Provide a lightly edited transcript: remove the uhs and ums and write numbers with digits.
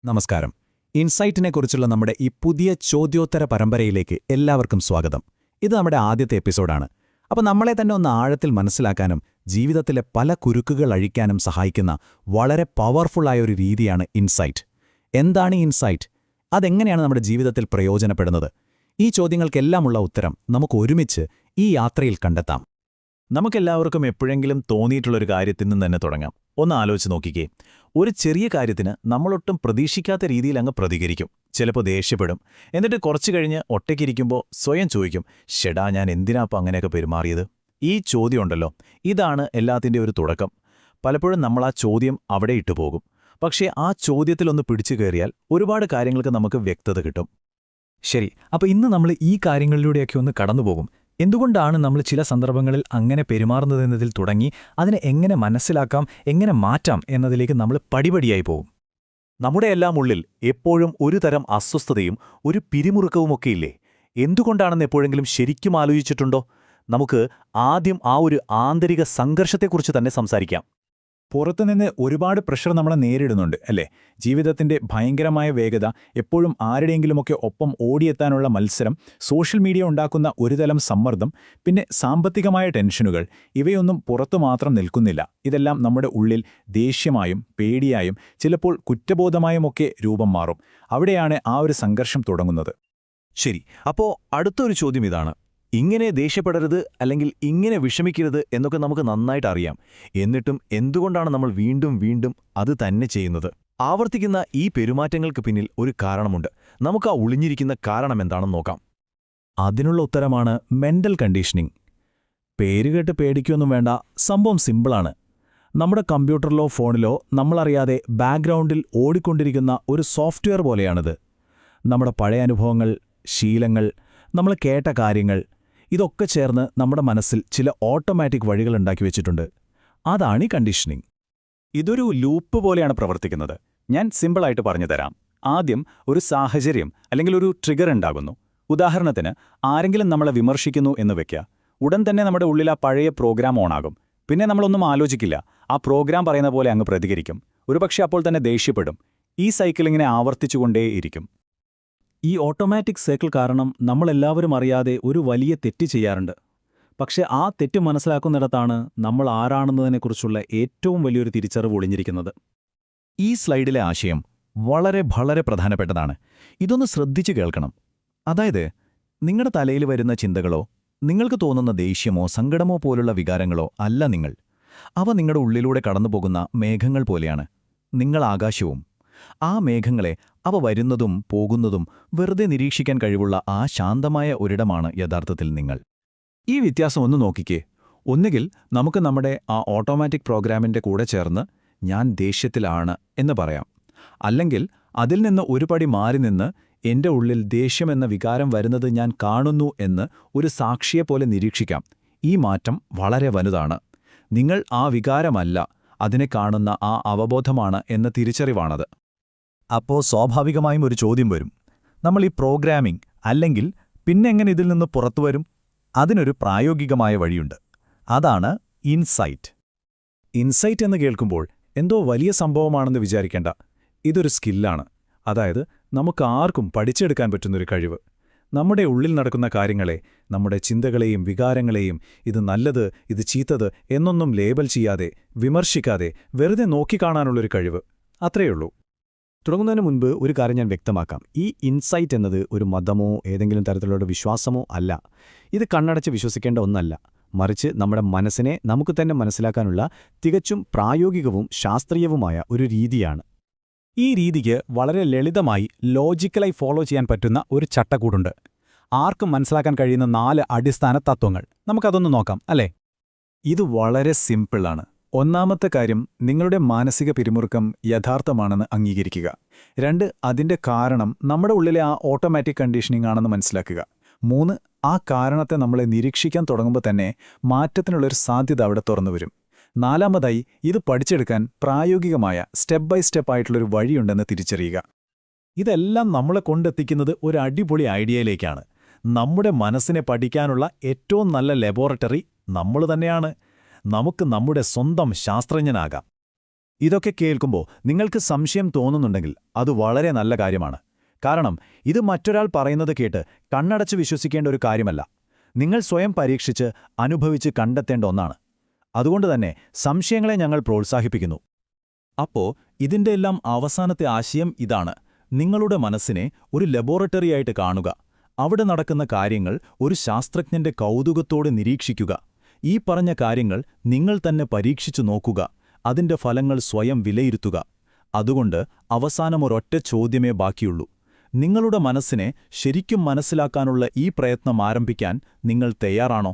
നമസ്കാരം. ഇൻസൈറ്റിനെക്കുറിച്ചുള്ള നമ്മുടെ ഈ പുതിയ ചോദ്യോത്തര പരമ്പരയിലേക്ക് എല്ലാവർക്കും സ്വാഗതം. ഇത് നമ്മുടെ ആദ്യത്തെ എപ്പിസോഡാണ്. അപ്പോൾ നമ്മളെ തന്നെ ഒന്ന് ആഴത്തിൽ മനസ്സിലാക്കാനും ജീവിതത്തിലെ പല കുരുക്കുകൾ അഴിക്കാനും സഹായിക്കുന്ന വളരെ പവർഫുള്ളായ ഒരു രീതിയാണ് ഇൻസൈറ്റ്. എന്താണ് ഇൻസൈറ്റ്? അതെങ്ങനെയാണ് നമ്മുടെ ജീവിതത്തിൽ പ്രയോജനപ്പെടുന്നത്? ഈ ചോദ്യങ്ങൾക്കെല്ലാമുള്ള ഉത്തരം നമുക്ക് ഒരുമിച്ച് ഈ യാത്രയിൽ കണ്ടെത്താം. നമുക്കെല്ലാവർക്കും എപ്പോഴെങ്കിലും തോന്നിയിട്ടുള്ളൊരു കാര്യത്തിൽ നിന്ന് തന്നെ തുടങ്ങാം. ഒന്ന് ആലോചിച്ച് നോക്കിക്കേ. ഒരു ചെറിയ കാര്യത്തിന് നമ്മളൊട്ടും പ്രതീക്ഷിക്കാത്ത രീതിയിൽ അങ്ങ് പ്രതികരിക്കും. ചിലപ്പോൾ ദേഷ്യപ്പെടും. എന്നിട്ട് കുറച്ചു കഴിഞ്ഞ് ഒറ്റയ്ക്കിരിക്കുമ്പോൾ സ്വയം ചോദിക്കും, ഷെടാ, ഞാൻ എന്തിനാപ്പം അങ്ങനെയൊക്കെ പെരുമാറിയത്? ഈ ചോദ്യമുണ്ടല്ലോ, ഇതാണ് എല്ലാത്തിൻ്റെ ഒരു തുടക്കം. പലപ്പോഴും നമ്മൾ ആ ചോദ്യം അവിടെ ഇട്ടുപോകും. പക്ഷേ ആ ചോദ്യത്തിലൊന്ന് പിടിച്ചു കയറിയാൽ ഒരുപാട് കാര്യങ്ങൾക്ക് നമുക്ക് വ്യക്തത കിട്ടും. ശരി, അപ്പോൾ ഇന്ന് നമ്മൾ ഈ കാര്യങ്ങളിലൂടെയൊക്കെ ഒന്ന് കടന്നുപോകും. എന്തുകൊണ്ടാണ് നമ്മൾ ചില സന്ദർഭങ്ങളിൽ അങ്ങനെ പെരുമാറുന്നതെന്നതിൽ തുടങ്ങി അതിനെ എങ്ങനെ മനസ്സിലാക്കാം, എങ്ങനെ മാറ്റാം എന്നതിലേക്ക് നമ്മൾ പടിപടിയായി പോകും. നമ്മുടെ എല്ലാം ഉള്ളിൽ എപ്പോഴും ഒരു തരം അസ്വസ്ഥതയും ഒരു പിരിമുറുക്കവുമൊക്കെയില്ലേ? എന്തുകൊണ്ടാണെന്ന് എപ്പോഴെങ്കിലും ശരിക്കും ആലോചിച്ചിട്ടുണ്ടോ? നമുക്ക് ആദ്യം ആ ഒരു ആന്തരിക സംഘർഷത്തെക്കുറിച്ച് തന്നെ സംസാരിക്കാം. പുറത്തുനിന്ന് ഒരുപാട് പ്രഷർ നമ്മളെ നേരിടുന്നുണ്ട്, അല്ലേ? ജീവിതത്തിന്റെ ഭയങ്കരമായ വേഗത, എപ്പോഴും ആരുടെയെങ്കിലുമൊക്കെ ഒപ്പം ഓടിയെത്താനുള്ള മത്സരം, സോഷ്യൽ മീഡിയ ഉണ്ടാക്കുന്ന ഒരുതരം സമ്മർദ്ദം, പിന്നെ സാമ്പത്തികമായ ടെൻഷനുകൾ, ഇവയൊന്നും പുറത്തു മാത്രം നിൽക്കുന്നില്ല. ഇതെല്ലാം നമ്മുടെ ഉള്ളിൽ ദേഷ്യമായും പേടിയായും ചിലപ്പോൾ കുറ്റബോധമായുമൊക്കെ രൂപം മാറും. അവിടെയാണ് ആ ഒരു സംഘർഷം തുടങ്ങുന്നത്. ശരി, അപ്പോൾ അടുത്തൊരു ചോദ്യം ഇതാണ്. ഇങ്ങനെ ദേഷ്യപ്പെടരുത്, അല്ലെങ്കിൽ ഇങ്ങനെ വിഷമിക്കരുത് എന്നൊക്കെ നമുക്ക് നന്നായിട്ട് അറിയാം. എന്നിട്ടും എന്തുകൊണ്ടാണ് നമ്മൾ വീണ്ടും വീണ്ടും അത് തന്നെ ചെയ്യുന്നത്? ആവർത്തിക്കുന്ന ഈ പെരുമാറ്റങ്ങൾക്ക് പിന്നിൽ ഒരു കാരണമുണ്ട്. നമുക്ക് ആ ഒളിഞ്ഞിരിക്കുന്ന കാരണം എന്താണെന്ന് നോക്കാം. അതിനുള്ള ഉത്തരമാണ് മെന്റൽ കണ്ടീഷനിങ്. പേരുകേട്ട് പേടിക്കൊന്നും വേണ്ട, സംഭവം സിമ്പിളാണ്. നമ്മുടെ കമ്പ്യൂട്ടറിലോ ഫോണിലോ നമ്മളറിയാതെ ബാക്ക്ഗ്രൗണ്ടിൽ ഓടിക്കൊണ്ടിരിക്കുന്ന ഒരു സോഫ്റ്റ്വെയർ പോലെയാണിത്. നമ്മുടെ പഴയ അനുഭവങ്ങൾ, ശീലങ്ങൾ, നമ്മൾ കേട്ട കാര്യങ്ങൾ, ഇതൊക്കെ ചേർന്ന് നമ്മുടെ മനസ്സിൽ ചില ഓട്ടോമാറ്റിക് വഴികൾ ഉണ്ടാക്കി വെച്ചിട്ടുണ്ട്. അതാണ് ഈ കണ്ടീഷനിങ്. ഇതൊരു ലൂപ്പ് പോലെയാണ് പ്രവർത്തിക്കുന്നത്. ഞാൻ സിമ്പിളായിട്ട് പറഞ്ഞുതരാം. ആദ്യം ഒരു സാഹചര്യം അല്ലെങ്കിൽ ഒരു ട്രിഗർ ഉണ്ടാകുന്നു. ഉദാഹരണത്തിന്, ആരെങ്കിലും നമ്മളെ വിമർശിക്കുന്നു എന്ന് വെക്കുക. ഉടൻ തന്നെ നമ്മുടെ ഉള്ളിൽ ആ പഴയ പ്രോഗ്രാം ഓണാകും. പിന്നെ നമ്മളൊന്നും ആലോചിക്കില്ല, ആ പ്രോഗ്രാം പറയുന്ന പോലെ അങ്ങ് പ്രതികരിക്കും. ഒരുപക്ഷെ അപ്പോൾ തന്നെ ദേഷ്യപ്പെടും. ഈ സൈക്കിളിങ്ങനെ ആവർത്തിച്ചുകൊണ്ടേയിരിക്കും. ഈ ഓട്ടോമാറ്റിക് സൈക്കിൾ കാരണം നമ്മളെല്ലാവരും അറിയാതെ ഒരു വലിയ തെറ്റ് ചെയ്യാറുണ്ട്. പക്ഷെ ആ തെറ്റ് മനസ്സിലാക്കുന്നിടത്താണ് നമ്മൾ ആരാണെന്നതിനെക്കുറിച്ചുള്ള ഏറ്റവും വലിയൊരു തിരിച്ചറിവ് ഒളിഞ്ഞിരിക്കുന്നത്. ഈ സ്ലൈഡിലെ ആശയം വളരെ പ്രധാനപ്പെട്ടതാണ്. ഇതൊന്ന് ശ്രദ്ധിച്ചു കേൾക്കണം. അതായത്, നിങ്ങളുടെ തലയിൽ വരുന്ന ചിന്തകളോ, നിങ്ങൾക്ക് തോന്നുന്ന ദേഷ്യമോ സങ്കടമോ പോലുള്ള വികാരങ്ങളോ അല്ല നിങ്ങൾ. അവ നിങ്ങളുടെ ഉള്ളിലൂടെ കടന്നുപോകുന്ന മേഘങ്ങൾ പോലെയാണ്. നിങ്ങൾ ആകാശവും. ആ മേഘങ്ങളെ, അവ വരുന്നതും പോകുന്നതും വെറുതെ നിരീക്ഷിക്കാൻ കഴിവുള്ള ആ ശാന്തമായ ഒരിടമാണ് യഥാർത്ഥത്തിൽ നിങ്ങൾ. ഈ വ്യത്യാസം ഒന്ന് നോക്കിക്കേ. ഒന്നുകിൽ നമുക്ക് നമ്മുടെ ആ ഓട്ടോമാറ്റിക് പ്രോഗ്രാമിൻ്റെ കൂടെ ചേർന്ന് ഞാൻ ദേഷ്യത്തിലാണ് എന്ന് പറയാം. അല്ലെങ്കിൽ അതിൽ നിന്ന് ഒരു പടി മാറി നിന്ന് എൻ്റെ ഉള്ളിൽ ദേഷ്യമെന്ന വികാരം വരുന്നത് ഞാൻ കാണുന്നു എന്ന് ഒരു സാക്ഷിയെപ്പോലെ നിരീക്ഷിക്കാം. ഈ മാറ്റം വളരെ വലുതാണ്. നിങ്ങൾ ആ വികാരമല്ല, അതിനെ കാണുന്ന ആ അവബോധമാണ് എന്ന തിരിച്ചറിവാണത്. അപ്പോൾ സ്വാഭാവികമായും ഒരു ചോദ്യം വരും. നമ്മൾ ഈ പ്രോഗ്രാമിംഗ് അല്ലെങ്കിൽ പിന്നെങ്ങനെ ഇതിൽ നിന്ന് പുറത്തുവരും? അതിനൊരു പ്രായോഗികമായ വഴിയുണ്ട്. അതാണ് ഇൻസൈറ്റ്. ഇൻസൈറ്റ് എന്ന് കേൾക്കുമ്പോൾ എന്തോ വലിയ സംഭവമാണെന്ന് വിചാരിക്കേണ്ട. ഇതൊരു സ്കില്ലാണ്. അതായത്, നമുക്കാർക്കും പഠിച്ചെടുക്കാൻ പറ്റുന്നൊരു കഴിവ്. നമ്മുടെ ഉള്ളിൽ നടക്കുന്ന കാര്യങ്ങളെ, നമ്മുടെ ചിന്തകളെയും വികാരങ്ങളെയും ഇത് നല്ലത്, ഇത് ചീത്തത് എന്നൊന്നും ലേബൽ ചെയ്യാതെ, വിമർശിക്കാതെ വെറുതെ നോക്കിക്കാണാനുള്ളൊരു കഴിവ്. അത്രയുള്ളൂ. തുടങ്ങുന്നതിന് മുൻപ് ഒരു കാര്യം ഞാൻ വ്യക്തമാക്കാം. ഈ ഇൻസൈറ്റ് എന്നത് ഒരു മതമോ ഏതെങ്കിലും തരത്തിലുള്ള വിശ്വാസമോ അല്ല. ഇത് കണ്ണടച്ച് വിശ്വസിക്കേണ്ട ഒന്നല്ല. മറിച്ച് നമ്മുടെ മനസ്സിനെ നമുക്ക് തന്നെ മനസ്സിലാക്കാനുള്ള തികച്ചും പ്രായോഗികവും ശാസ്ത്രീയവുമായ ഒരു രീതിയാണ്. ഈ രീതിക്ക് വളരെ ലളിതമായി ലോജിക്കലായി ഫോളോ ചെയ്യാൻ പറ്റുന്ന ഒരു ചട്ടക്കൂടുണ്ട്. ആർക്കും മനസ്സിലാക്കാൻ കഴിയുന്ന 4 അടിസ്ഥാന തത്വങ്ങൾ. നമുക്കതൊന്ന് നോക്കാം, അല്ലേ? ഇത് വളരെ സിമ്പിളാണ്. ഒന്നാമത്തെ കാര്യം, നിങ്ങളുടെ മാനസിക പിരിമുറുക്കം യഥാർത്ഥമാണെന്ന് അംഗീകരിക്കുക. 2, അതിന്റെ കാരണം നമ്മുടെ ഉള്ളിലെ ആ ഓട്ടോമാറ്റിക് കണ്ടീഷനിംഗ് ആണെന്ന് മനസ്സിലാക്കുക. 3, ആ കാരണത്തെ നമ്മളെ നിരീക്ഷിക്കാൻ തുടങ്ങുമ്പോൾ തന്നെ മാറ്റത്തിനുള്ളൊരു സാധ്യത അവിടെ തുറന്നുവരും. 4, ഇത് പഠിച്ചെടുക്കാൻ പ്രായോഗികമായ സ്റ്റെപ്പ് ബൈ സ്റ്റെപ്പ് ആയിട്ടുള്ളൊരു വഴിയുണ്ടെന്ന് തിരിച്ചറിയുക. ഇതെല്ലാം നമ്മളെ കൊണ്ടെത്തിക്കുന്നത് ഒരു അടിപൊളി ഐഡിയയിലേക്കാണ്. നമ്മുടെ മനസ്സിനെ പഠിക്കാനുള്ള ഏറ്റവും നല്ല ലബോറട്ടറി നമ്മൾ തന്നെയാണ്. നമുക്ക് നമ്മുടെ സ്വന്തം ശാസ്ത്രജ്ഞനാകാം. ഇതൊക്കെ കേൾക്കുമ്പോൾ നിങ്ങൾക്ക് സംശയം തോന്നുന്നുണ്ടെങ്കിൽ അത് വളരെ നല്ല കാര്യമാണ്. കാരണം ഇത് മറ്റൊരാൾ പറയുന്നത് കേട്ട് കണ്ണടച്ച് വിശ്വസിക്കേണ്ട ഒരു കാര്യമല്ല. നിങ്ങൾ സ്വയം പരീക്ഷിച്ച് അനുഭവിച്ച് കണ്ടെത്തേണ്ട ഒന്നാണ്. അതുകൊണ്ടുതന്നെ സംശയങ്ങളെ ഞങ്ങൾ പ്രോത്സാഹിപ്പിക്കുന്നു. അപ്പോ ഇതിന്റെ എല്ലാം അവസാനത്തെ ആശയം ഇതാണ്: നിങ്ങളുടെ മനസ്സിനെ ഒരു ലബോറട്ടറിയായിട്ട് കാണുക. അവിടെ നടക്കുന്ന കാര്യങ്ങൾ ഒരു ശാസ്ത്രജ്ഞന്റെ കൗതുകത്തോടെ നിരീക്ഷിക്കുക. ഈ പറഞ്ഞ കാര്യങ്ങൾ നിങ്ങൾ തന്നെ പരീക്ഷിച്ചു നോക്കുക. അതിന്റെ ഫലങ്ങൾ സ്വയം വിലയിരുത്തുക. അതുകൊണ്ട് അവസാനം ഒരൊറ്റ ചോദ്യമേ ബാക്കിയുള്ളൂ: നിങ്ങളുടെ മനസ്സിനെ ശരിക്കും മനസ്സിലാക്കാനുള്ള ഈ പ്രയത്നം ആരംഭിക്കാൻ നിങ്ങൾ തയ്യാറാണോ?